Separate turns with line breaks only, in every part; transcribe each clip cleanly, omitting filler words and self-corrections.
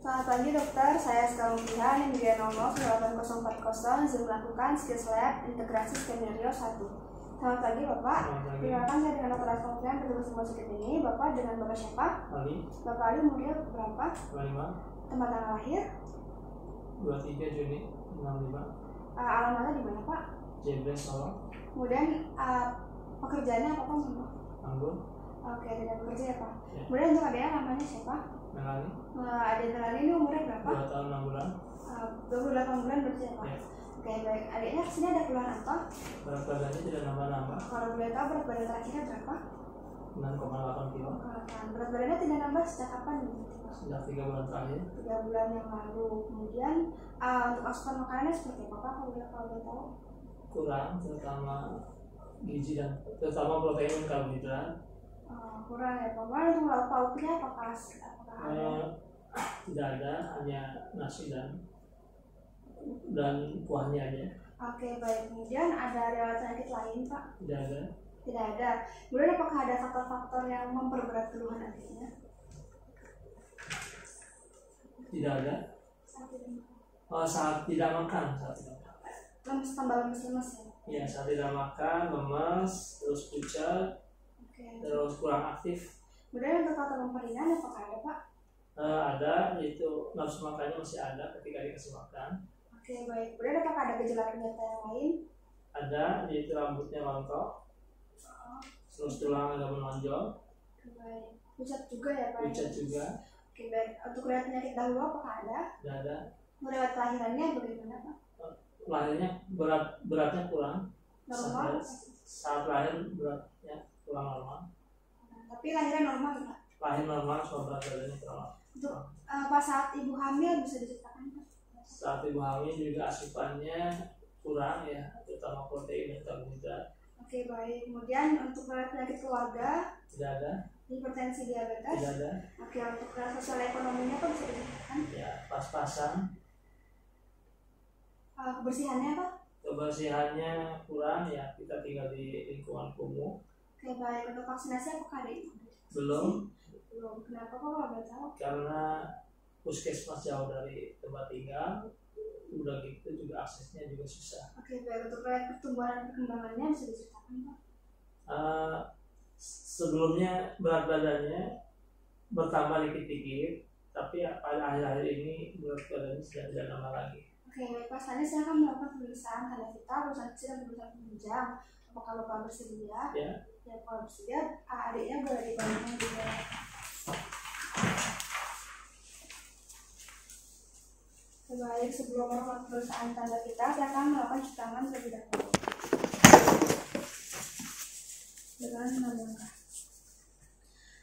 Selamat pagi dokter, saya Sekal Mufihan yang dia nomor 8040 izin melakukan skills lab integrasi skenario 1. Selamat pagi Bapak. Perkenalkan saya dengan dokter Sekal Mufihan bertugas semua sakit ini. Bapak dengan Bapak siapa?
Ali.
Bapak Ali umurnya berapa?
25.
Tempat tanggal lahir?
23 Juni 65.
Alamatnya di mana Pak?
Jebres Solo.
Kemudian pekerjaannya apa Pak?
Anggur.
Oke, tidak bekerja ya Pak.
Ya.
Kemudian untuk adanya namanya siapa?
Melani.
Adik Melani ini umurnya berapa?
2 tahun 6 bulan.
28 bulan berarti ya Pak?
Ya.
Oke baik, adiknya kesini ada keluhan apa?
Berat badannya tidak nambah-nambah.
Kalau boleh tahu berat badan terakhirnya berapa?
6,8 kilo.
Berat badannya tidak nambah sejak kapan?
Sejak 3 bulan terakhir.
3 bulan yang lalu. Kemudian untuk asupan makanannya seperti apa Pak? Kalau boleh tahu?
Kurang, terutama gizi dan terutama protein dan karbohidrat.
Kurang ya Pak. Untuk lauk pauknya apakah ada?
Tidak ada, hanya nasi dan kuahnya aja.
Oke baik. Kemudian ada riwayat penyakit lain Pak?
Tidak ada.
Tidak ada. Kemudian apakah ada faktor-faktor yang memperberat keluhan adiknya?
Tidak ada. Saat tidak makan.
Lemes, tambah lemes ya?
Iya, saat tidak makan, lemas, terus pucat, terus kurang aktif.
Kemudian untuk faktor memperingan apakah ada Pak?
Ada, yaitu nafsu makannya masih ada ketika dikasih makan.
Oke baik. Kemudian apakah ada gejala penyerta yang lain?
Ada, yaitu rambutnya rontok, terus tulang agak menonjol.
Baik. Pucat juga ya Pak?
Pucat juga.
Oke baik. Untuk riwayat penyakit dahulu apakah ada?
Tidak ada.
Riwayat kelahirannya bagaimana Pak?
Lahirnya beratnya kurang.
Normal?
Saat lahir beratnya kurang normal.
Tapi lahirnya normal Pak?
Lahir normal, soal berat badannya kurang.
Untuk pas saat ibu hamil bisa diceritakan Pak?
Saat ibu hamil juga asupannya kurang ya, terutama protein dan karbohidrat.
Oke baik. Kemudian untuk penyakit keluarga?
Tidak ada.
Hipertensi, diabetes?
Tidak ada.
Oke, untuk sosial ekonominya Pak bisa diceritakan?
Ya, pas-pasan.
Kebersihannya Pak?
Kebersihannya kurang ya, kita tinggal di lingkungan kumuh.
Oke baik. Untuk vaksinasi apakah ada?
Belum.
Kenapa Pak kalau boleh tahu?
Karena puskesmas jauh dari tempat tinggal, udah gitu juga aksesnya juga susah.
Oke baik. Untuk pertumbuhan dan perkembangannya bisa diceritakan Pak?
Sebelumnya berat badannya bertambah dikit-dikit, tapi pada akhir-akhir ini berat badannya sudah tidak nambah lagi.
Oke baik Pak, selanjutnya saya akan melakukan pemeriksaan tanda vital, pemeriksaan kecil dan pemeriksaan penunjang. Apakah Bapak bersedia?
Ya.
Ya kalau bersedia, adiknya boleh dibandingkan juga. Baik, sebelum melakukan pemeriksaan tanda vital, saya akan melakukan cuci tangan terlebih dahulu. Dengan melangkah.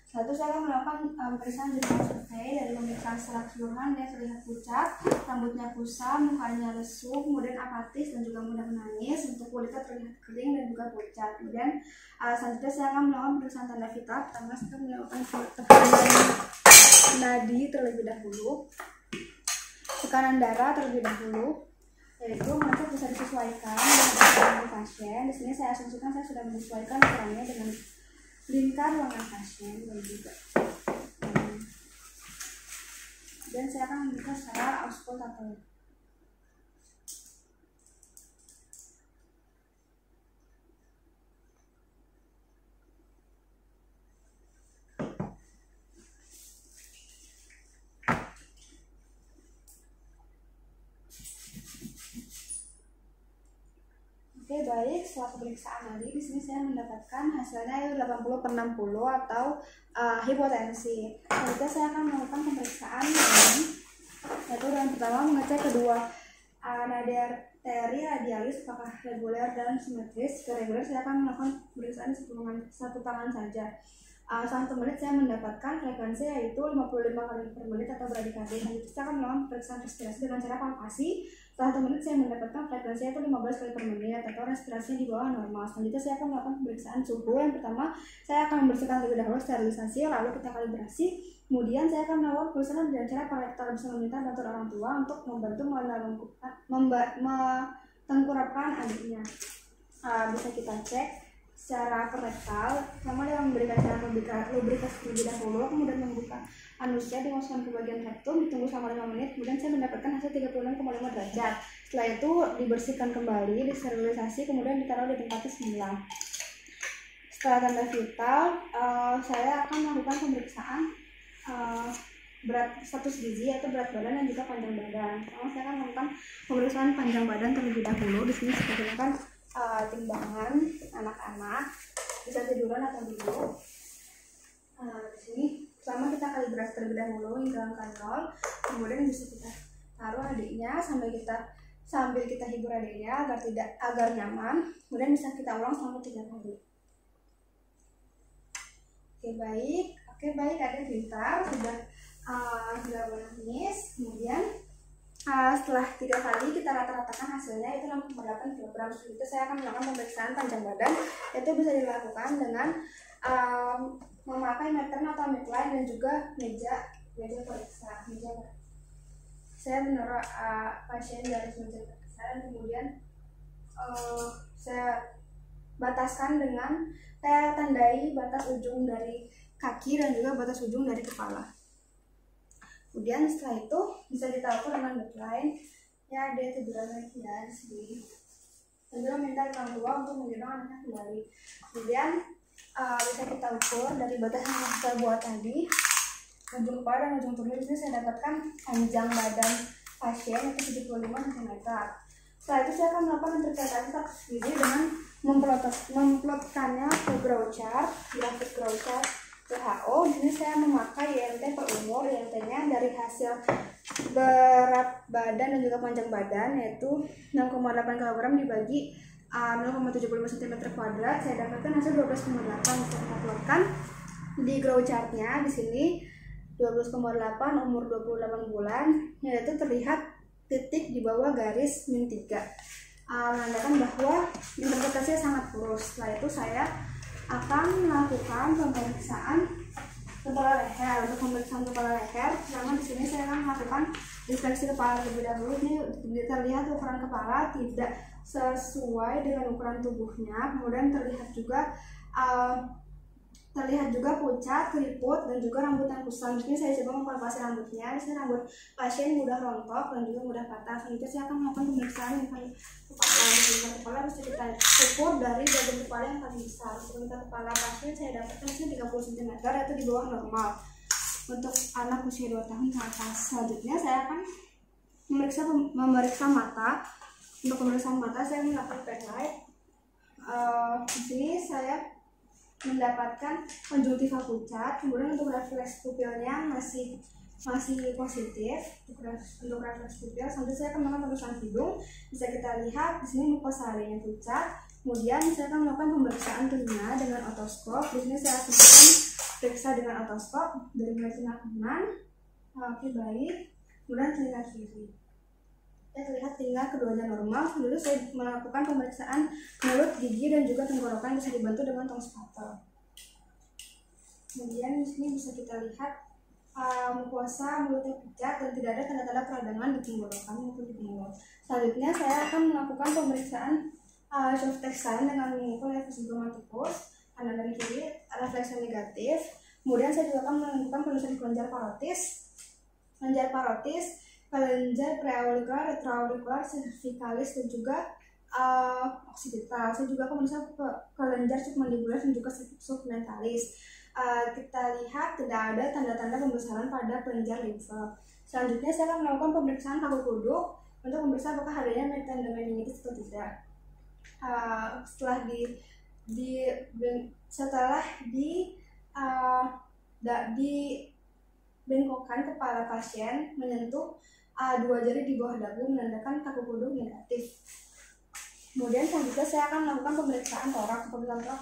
Lalu saya akan melakukan pemeriksaan jurnal survei. Dari pemeriksaan secara keseluruhan dia terlihat pucat, rambutnya kusam, mukanya lesu, kemudian apatis dan juga mudah menangis. Untuk kulitnya terlihat kering dan juga pucat. Kemudian selanjutnya saya akan melakukan pemeriksaan tanda vital. Pertama saya akan melakukan tekanan nadi terlebih dahulu, tekanan darah terlebih dahulu, yaitu mengecek bisa disesuaikan dengan pasien. Di sini saya asumsikan saya sudah menyesuaikan ukurannya dengan lingkar lengan pasien dan juga dan saya akan membuka secara auskultator. Oke baik, setelah pemeriksaan tadi di sini saya mendapatkan hasilnya 80/60 atau hipotensi. Selanjutnya saya akan melakukan pemeriksaan lain, yaitu dengan pertama mengecek kedua nadi arteri radialis apakah reguler dan simetris. Jika reguler saya akan melakukan pemeriksaan satu tangan saja. 1 menit saya mendapatkan frekuensi yaitu 55 kali per menit atau bradikardie. Selanjutnya saya akan melakukan pemeriksaan respirasi dengan cara palpasi. Setelah 1 menit saya mendapatkan frekuensinya itu 15 kali per menit atau respirasinya di bawah normal. Selanjutnya saya akan melakukan pemeriksaan suhu. Yang pertama saya akan membersihkan terlebih dahulu, sterilisasi, lalu kita kalibrasi. Kemudian saya akan melakukan pemeriksaan dengan cara parental bisa meminta bantuan orang tua untuk membantu mentengkurapkan adiknya. Bisa kita cek secara rektal. Pertama dia memberikan cairan lubrikas terlebih dahulu, kemudian membuka anusnya, dimasukkan ke bagian rektum, ditunggu selama 5 menit, kemudian saya mendapatkan hasil 36,5 derajat. Setelah itu dibersihkan kembali, disterilisasi, kemudian ditaruh di tempat semula. Setelah tanda vital, saya akan melakukan pemeriksaan berat status gizi atau berat badan dan juga panjang badan. Pertama saya akan melakukan pemeriksaan panjang badan terlebih dahulu. Di sini saya gunakan timbangan anak-anak, bisa tiduran atau duduk. Di sini pertama kita kalibrasi terlebih dahulu hingga angka 0, kemudian bisa kita taruh adiknya sambil kita hibur adiknya agar nyaman, kemudian bisa kita ulang selama 3 kali. Oke baik, adik pintar, sudah menangis. Kemudian setelah 3 kali kita rata-ratakan hasilnya itu 6,8 kg. Itu saya akan melakukan pemeriksaan panjang badan. Itu bisa dilakukan dengan memakai meter atau midline dan juga meja periksa. Saya menaruh pasien dari meja periksa dan kemudian saya bataskan dengan saya tandai batas ujung dari kaki dan juga batas ujung dari kepala. Kemudian setelah itu bisa ditaruh dengan midline. Ya, dia tiduran lagi ya di sini. Dan juga minta orang tua untuk menggendong anaknya kembali. Kemudian bisa kita ukur dari batas yang kita buat tadi, ujung kepala dan ujung tubuh. Di sini saya dapatkan panjang badan pasien itu 75 cm. Setelah itu saya akan melakukan interpretasi status gizi dengan memplotkannya ke grafik grow chart WHO. Di sini saya memakai IMT per umur. IMT-nya dari hasil berat badan dan juga panjang badan, yaitu 6,8 kg dibagi 0,75 cm². Saya dapatkan hasil 12,8. Saya plotkan di grow chart-nya di sini 12,8 umur 28 bulan, yaitu terlihat titik di bawah garis min 3, menandakan bahwa interpretasinya sangat lurus. Setelah itu saya akan melakukan pemeriksaan kepala leher. Untuk pemeriksaan kepala leher, pertama di sini saya akan melakukan inspeksi kepala terlebih dahulu. Ini terlihat ukuran kepala tidak sesuai dengan ukuran tubuhnya. Kemudian terlihat juga pucat, keriput, dan juga rambut yang kusam. Di sini saya coba mempalpasi rambutnya. Di sini rambut pasien mudah rontok dan juga mudah patah. Selanjutnya saya akan melakukan pemeriksaan yang kepala. Di kepala bisa kita ukur dari bagian kepala yang paling besar. Untuk kepala pasien saya dapatkan di sini 30 cm, yaitu di bawah normal untuk anak usia 2 tahun ke atas. Selanjutnya saya akan memeriksa mata. Untuk pemeriksaan mata saya melakukan pen light. Di sini saya mendapatkan konjungtiva pucat. Kemudian untuk refleks pupilnya masih positif untuk refleks pupil. Selanjutnya saya akan melakukan pemeriksaan hidung. Bisa kita lihat di sini mukosa-nya pucat. Kemudian saya akan melakukan pemeriksaan telinga dengan otoskop. Di sini saya akan periksa dengan otoskop dari telinga kanan. Oke baik. Kemudian telinga kiri. Terlihat telinga keduanya normal. Lalu saya melakukan pemeriksaan mulut, gigi, dan juga tenggorokan, bisa dibantu dengan tong spatel. Kemudian di sini bisa kita lihat mukosa mulutnya pucat dan tidak ada tanda-tanda peradangan di tenggorokan maupun di mulut. Selanjutnya saya akan melakukan pemeriksaan soft textile dengan mengukur refleks hidromaticus kanan dan kiri, refleks yang negatif. Kemudian saya juga akan melakukan pemeriksaan kelenjar parotis, kelenjar preaurikular, retroaurikular, cervicalis, dan juga occipital. Saya juga akan memeriksa kelenjar submandibular dan juga submentalis. Kita lihat tidak ada tanda-tanda pembesaran pada kelenjar limfa. Selanjutnya saya akan melakukan pemeriksaan paku kuduk untuk memeriksa apakah adanya meningitis atau tidak. Setelah bengkokan kepala pasien menyentuh 2 jari di bawah dagu menandakan paku kuduk negatif. Kemudian selanjutnya saya akan melakukan pemeriksaan torak.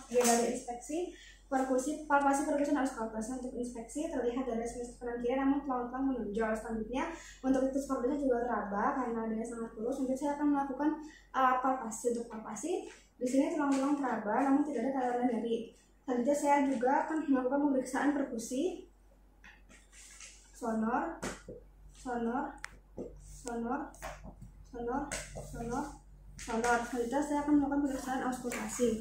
Dari inspeksi palpasi perkusi harus kalkulasi. Untuk inspeksi terlihat dari sisi kanan kiri namun pelan-pelan menonjol. Selanjutnya untuk itu skordanya juga teraba karena adanya sangat lurus. Nanti saya akan melakukan palpasi. Untuk palpasi di sini tulang-tulang teraba namun tidak ada tanda nyeri. Selanjutnya saya juga akan melakukan pemeriksaan perkusi, sonor. Selanjutnya saya akan melakukan pemeriksaan auskultasi.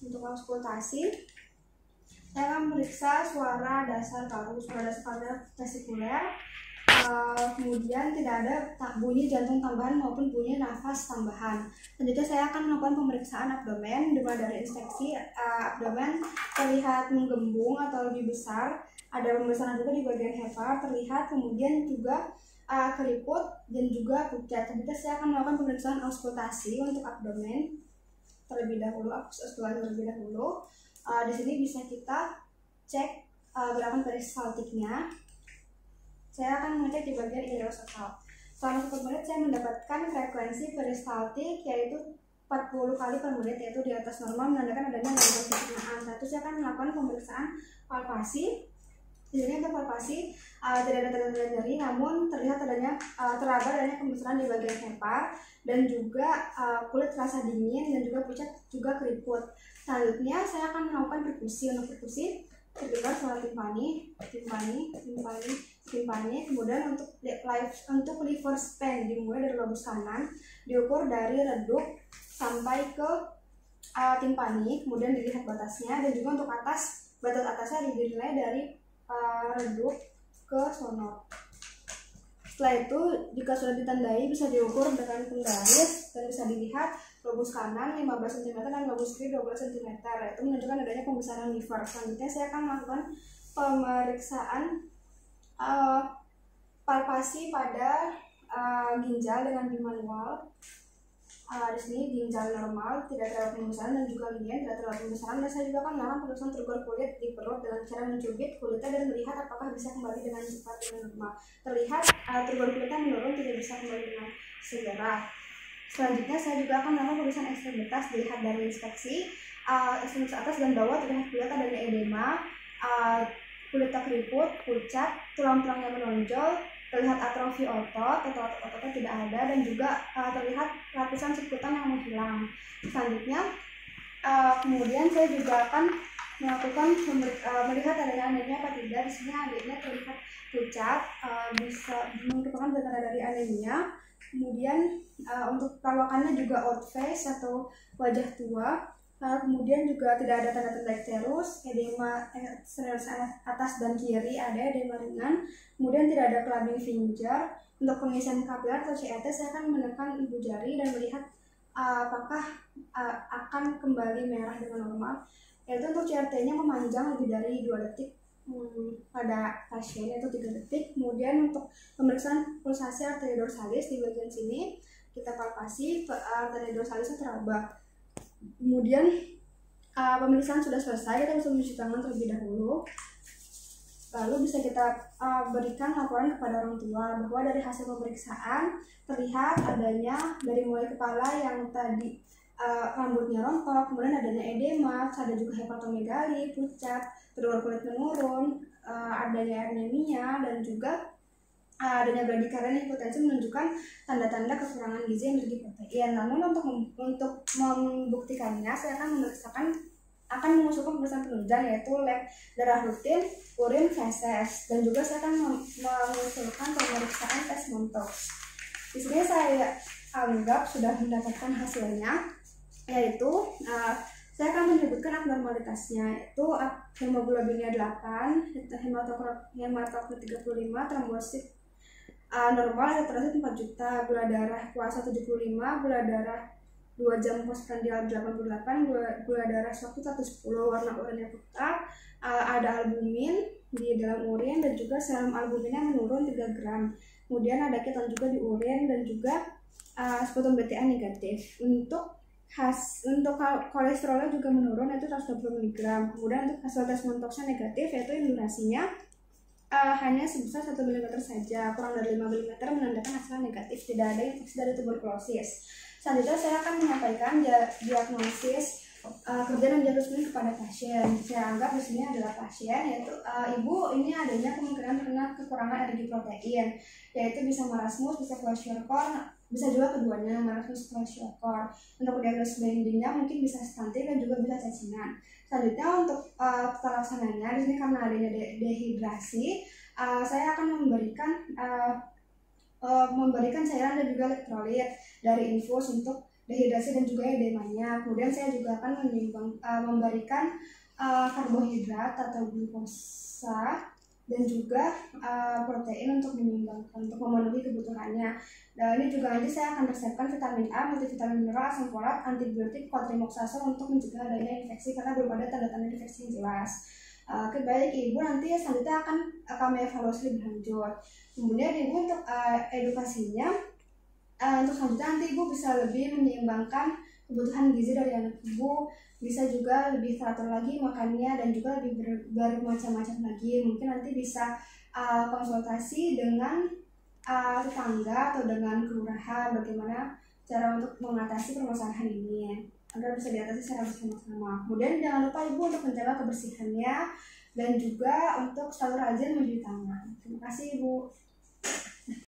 Untuk auskultasi, saya akan memeriksa suara dasar paru, suara dasar paru vesikuler. Kemudian tidak ada bunyi jantung tambahan maupun bunyi nafas tambahan. Selanjutnya saya akan melakukan pemeriksaan abdomen, dimulai dari inspeksi abdomen terlihat menggembung atau lebih besar, ada pembesaran juga di bagian hepar terlihat, kemudian juga keriput dan juga pucat. Selanjutnya saya akan melakukan pemeriksaan auskultasi untuk abdomen terlebih dahulu, di sini bisa kita cek gerakan peristaltiknya. Saya akan mengecek di bagian iliosakral. Selama 10 menit saya mendapatkan frekuensi peristaltik yaitu 40 kali per menit, yaitu di atas normal, menandakan adanya gangguan pencernaan. Satu, saya akan melakukan pemeriksaan palpasi. Di sini untuk palpasi tidak ada tanda-tanda nyeri, namun terlihat teraba adanya pembesaran di bagian hepar dan juga kulit terasa dingin dan juga pucat, juga keriput. Selanjutnya saya akan melakukan perkusi. Untuk perkusi terdengar suara timpani. Kemudian untuk liver span dimulai dari lobus kanan, diukur dari redup sampai ke timpani, kemudian dilihat batasnya, dan juga untuk batas atasnya dinilai dari redup ke sonor. Setelah itu, jika sudah ditandai, bisa diukur dengan penggaris dan bisa dilihat lobus kanan 15 cm dan lobus kiri 12 cm. Itu menunjukkan adanya pembesaran liver. Selanjutnya saya akan melakukan pemeriksaan palpasi pada ginjal dengan bimanual. Di sini ginjal normal, tidak terdapat pembesaran, dan juga linier tidak terdapat pembesaran. Dan saya juga akan melakukan pemeriksaan terukur kulit di perut dengan cara mencubit kulitnya dan melihat apakah bisa kembali dengan cepat dan normal. Terlihat terukur kulitnya menurun, tidak bisa kembali dengan segera. Selanjutnya saya juga akan melakukan pemeriksaan ekstremitas, dilihat dari inspeksi ekstremitas atas dan bawah, terlihat kulit adanya edema, kulit keriput, pucat, tulang-tulangnya menonjol, terlihat atrofi ototnya tidak ada, dan juga terlihat lapisan sekutan yang menghilang. Selanjutnya, kemudian saya juga akan melakukan melihat adanya anemia apa tidak. Di sini anemia terlihat pucat, bisa merupakan tanda dari anemia. Kemudian untuk perawakannya juga old face atau wajah tua. Kemudian juga tidak ada tanda-tanda ikterus, edema eksterus atas dan kiri ada edema ringan. Kemudian tidak ada clubbing finger. Untuk pengisian kapiler atau CET, saya akan menekan ibu jari dan melihat apakah akan kembali merah dengan normal. Yaitu untuk CRT-nya memanjang lebih dari 2 detik pada pasien, yaitu 3 detik. Kemudian untuk pemeriksaan pulsasi arteri dorsalis di bagian sini, kita palpasi arteri dorsalisnya teraba. Kemudian pemeriksaan sudah selesai, kita bisa mencuci tangan terlebih dahulu. Lalu bisa kita berikan laporan kepada orang tua bahwa dari hasil pemeriksaan terlihat adanya dari mulai kepala yang tadi rambutnya rontok, kemudian adanya edema, ada juga hepatomegali, pucat, terukur kulit menurun, adanya anemia, dan juga adanya bradikardia hipotensi menunjukkan tanda-tanda kekurangan gizi yang bergizi protein. Namun untuk membuktikannya, saya akan mengusulkan pemeriksaan penunjang, yaitu lab darah rutin, urin, feses, dan juga saya akan mengusulkan pemeriksaan tes Montauk. Di sini saya anggap sudah mendapatkan hasilnya, yaitu saya akan menyebutkan abnormalitasnya, yaitu hemoglobinnya 8, hematokrit 35, trombosit normal, heterosit 4 juta, gula darah puasa 75, gula darah 2 jam postprandial 88, gula darah sewaktu 110, warna urinnya putih, ada albumin di dalam urin dan juga serum albuminnya menurun 3 gram. Kemudian ada keton juga di urin dan juga sputum BTA negatif. Untuk kolesterolnya juga menurun, yaitu 120 mg. Kemudian untuk hasil tes Montauknya negatif, yaitu indurasinya hanya sebesar 1 mm saja, kurang dari 5 mm, menandakan hasil negatif, tidak ada infeksi dari tuberkulosis. Selanjutnya saya akan menyampaikan diagnosis kerja dan diagnosis kepada pasien. Saya anggap di sini adalah pasien, yaitu ibu ini adanya kemungkinan terkena kekurangan energi protein, yaitu bisa marasmus, bisa kwashiorkor, bisa juga keduanya, marasmus kwashiorkor. Untuk diagnosis bayinya mungkin bisa stunting dan juga bisa cacingan. Selanjutnya untuk tata laksananya, di sini karena adanya dehidrasi, saya akan memberikan cairan dan juga elektrolit dari infus untuk dehidrasi dan juga edemanya. Kemudian saya juga akan memberikan karbohidrat atau glukosa dan juga protein untuk memenuhi kebutuhannya. Dan ini juga nanti saya akan resepkan vitamin A, multivitamin mineral, asam folat, antibiotik, cotrimoxazole untuk mencegah adanya infeksi karena belum ada tanda-tanda infeksi yang jelas. Oke, baik Ibu, nanti selanjutnya akan kami evaluasi lebih lanjut. Kemudian Ibu untuk edukasinya, untuk selanjutnya nanti Ibu bisa lebih menyeimbangkan kebutuhan gizi dari anak Ibu, bisa juga lebih teratur lagi makannya dan juga lebih bermacam-macam lagi. Mungkin nanti bisa konsultasi dengan tetangga atau dengan kelurahan bagaimana cara untuk mengatasi permasalahan ini agar bisa diatasi secara bersama-sama. Kemudian jangan lupa Ibu untuk menjaga kebersihannya dan juga untuk selalu rajin mencuci tangan. Terima kasih Ibu.